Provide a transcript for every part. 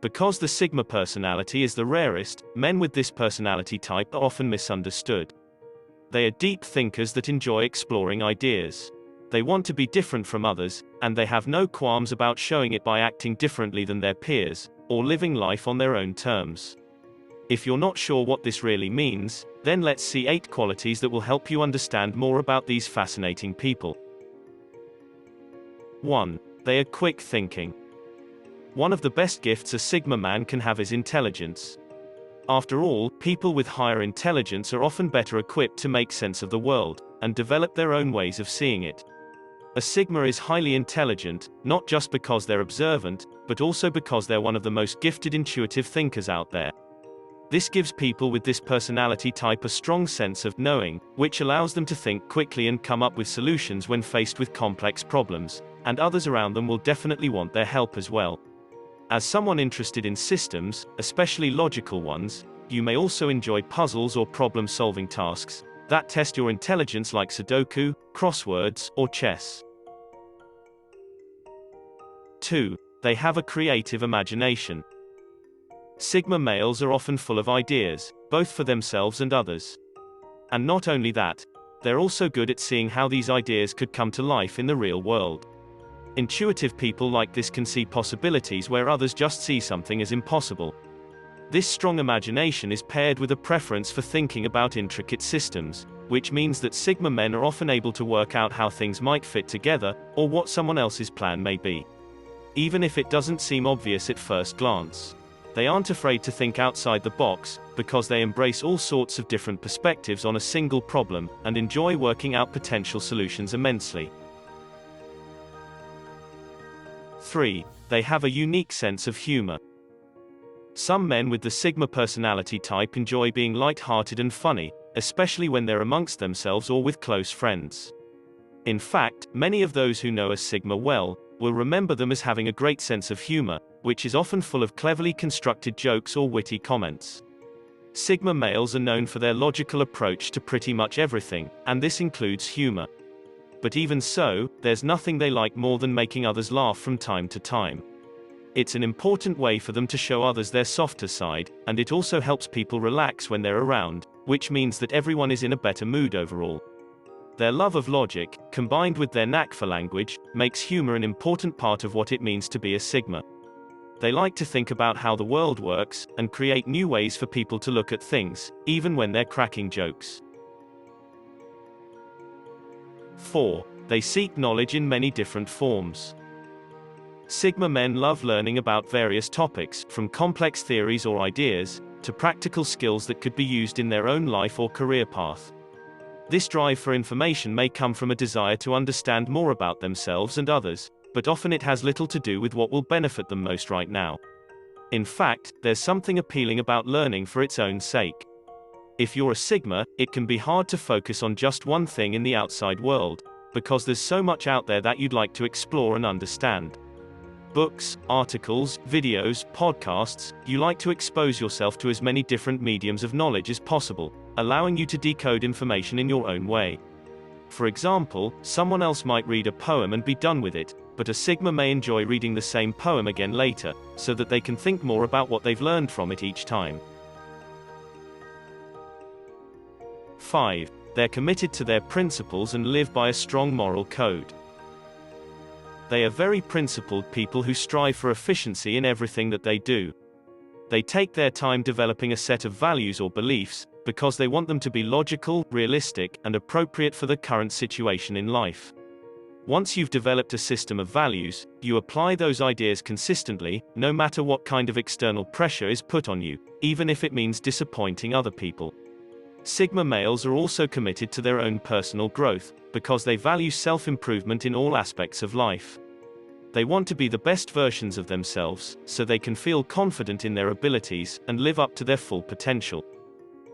Because the Sigma personality is the rarest, men with this personality type are often misunderstood. They are deep thinkers that enjoy exploring ideas. They want to be different from others, and they have no qualms about showing it by acting differently than their peers, or living life on their own terms. If you're not sure what this really means, then let's see 8 qualities that will help you understand more about these fascinating people. 1. They are quick thinking. One of the best gifts a Sigma man can have is intelligence. After all, people with higher intelligence are often better equipped to make sense of the world, and develop their own ways of seeing it. A Sigma is highly intelligent, not just because they're observant, but also because they're one of the most gifted intuitive thinkers out there. This gives people with this personality type a strong sense of knowing, which allows them to think quickly and come up with solutions when faced with complex problems, and others around them will definitely want their help as well. As someone interested in systems, especially logical ones, you may also enjoy puzzles or problem-solving tasks that test your intelligence, like Sudoku, crosswords, or chess. 2. They have a creative imagination. Sigma males are often full of ideas, both for themselves and others. And not only that, they're also good at seeing how these ideas could come to life in the real world. Intuitive people like this can see possibilities where others just see something as impossible. This strong imagination is paired with a preference for thinking about intricate systems, which means that Sigma men are often able to work out how things might fit together, or what someone else's plan may be. Even if it doesn't seem obvious at first glance. They aren't afraid to think outside the box, because they embrace all sorts of different perspectives on a single problem, and enjoy working out potential solutions immensely. 3. They have a unique sense of humor. Some men with the Sigma personality type enjoy being light-hearted and funny, especially when they're amongst themselves or with close friends. In fact, many of those who know a Sigma well will remember them as having a great sense of humor, which is often full of cleverly constructed jokes or witty comments. Sigma males are known for their logical approach to pretty much everything, and this includes humor. But even so, there's nothing they like more than making others laugh from time to time. It's an important way for them to show others their softer side, and it also helps people relax when they're around, which means that everyone is in a better mood overall. Their love of logic, combined with their knack for language, makes humor an important part of what it means to be a Sigma. They like to think about how the world works, and create new ways for people to look at things, even when they're cracking jokes. 4. They seek knowledge in many different forms. Sigma men love learning about various topics, from complex theories or ideas, to practical skills that could be used in their own life or career path. This drive for information may come from a desire to understand more about themselves and others, but often it has little to do with what will benefit them most right now. In fact, there's something appealing about learning for its own sake. If you're a Sigma, it can be hard to focus on just one thing in the outside world, because there's so much out there that you'd like to explore and understand. Books, articles, videos, podcasts, you like to expose yourself to as many different mediums of knowledge as possible, allowing you to decode information in your own way. For example, someone else might read a poem and be done with it, but a Sigma may enjoy reading the same poem again later, so that they can think more about what they've learned from it each time. 5. They're committed to their principles and live by a strong moral code. They are very principled people who strive for efficiency in everything that they do. They take their time developing a set of values or beliefs, because they want them to be logical, realistic, and appropriate for the current situation in life. Once you've developed a system of values, you apply those ideas consistently, no matter what kind of external pressure is put on you, even if it means disappointing other people. Sigma males are also committed to their own personal growth, because they value self-improvement in all aspects of life. They want to be the best versions of themselves, so they can feel confident in their abilities, and live up to their full potential.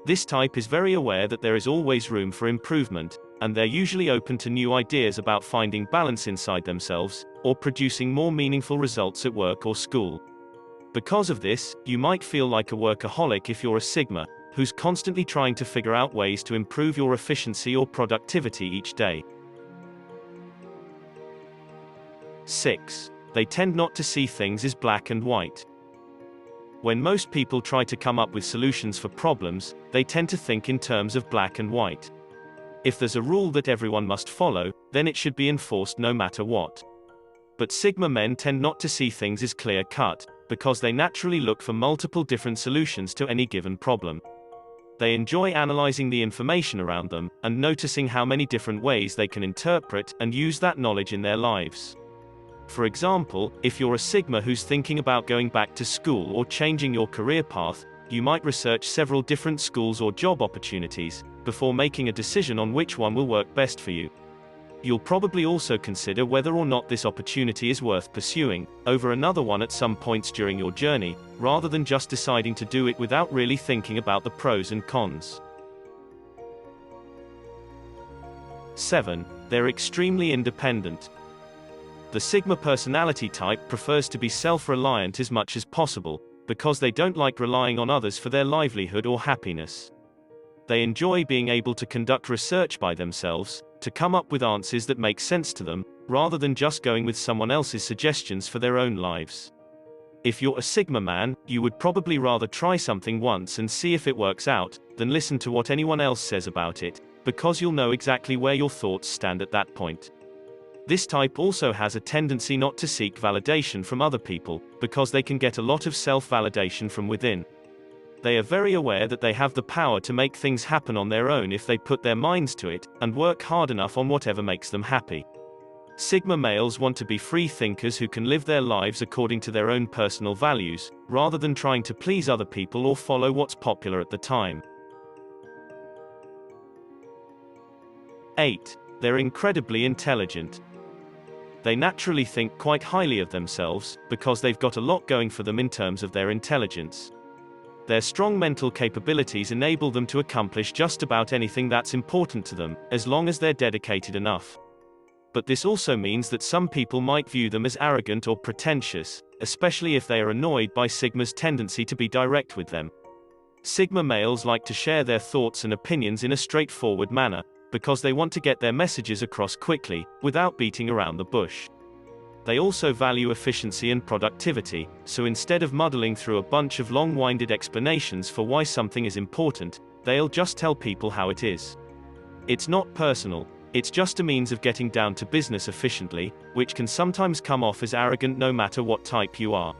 This type is very aware that there is always room for improvement, and they're usually open to new ideas about finding balance inside themselves, or producing more meaningful results at work or school. Because of this, you might feel like a workaholic if you're a Sigma, who's constantly trying to figure out ways to improve your efficiency or productivity each day. 6. They tend not to see things as black and white. When most people try to come up with solutions for problems, they tend to think in terms of black and white. If there's a rule that everyone must follow, then it should be enforced no matter what. But Sigma men tend not to see things as clear-cut, because they naturally look for multiple different solutions to any given problem. They enjoy analyzing the information around them, and noticing how many different ways they can interpret and use that knowledge in their lives. For example, if you're a Sigma who's thinking about going back to school or changing your career path, you might research several different schools or job opportunities, before making a decision on which one will work best for you. You'll probably also consider whether or not this opportunity is worth pursuing, over another one at some points during your journey, rather than just deciding to do it without really thinking about the pros and cons. 7. They're extremely independent. The Sigma personality type prefers to be self-reliant as much as possible, because they don't like relying on others for their livelihood or happiness. They enjoy being able to conduct research by themselves, to come up with answers that make sense to them, rather than just going with someone else's suggestions for their own lives. If you're a Sigma man, you would probably rather try something once and see if it works out, than listen to what anyone else says about it, because you'll know exactly where your thoughts stand at that point. This type also has a tendency not to seek validation from other people, because they can get a lot of self-validation from within. They are very aware that they have the power to make things happen on their own if they put their minds to it, and work hard enough on whatever makes them happy. Sigma males want to be free thinkers who can live their lives according to their own personal values, rather than trying to please other people or follow what's popular at the time. 8. They're incredibly intelligent. They naturally think quite highly of themselves, because they've got a lot going for them in terms of their intelligence. Their strong mental capabilities enable them to accomplish just about anything that's important to them, as long as they're dedicated enough. But this also means that some people might view them as arrogant or pretentious, especially if they are annoyed by Sigma's tendency to be direct with them. Sigma males like to share their thoughts and opinions in a straightforward manner, because they want to get their messages across quickly, without beating around the bush. They also value efficiency and productivity, so instead of muddling through a bunch of long-winded explanations for why something is important, they'll just tell people how it is. It's not personal, it's just a means of getting down to business efficiently, which can sometimes come off as arrogant no matter what type you are.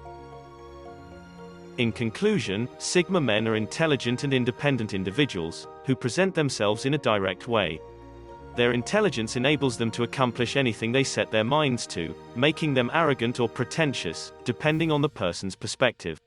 In conclusion, Sigma men are intelligent and independent individuals, who present themselves in a direct way. Their intelligence enables them to accomplish anything they set their minds to, making them arrogant or pretentious, depending on the person's perspective.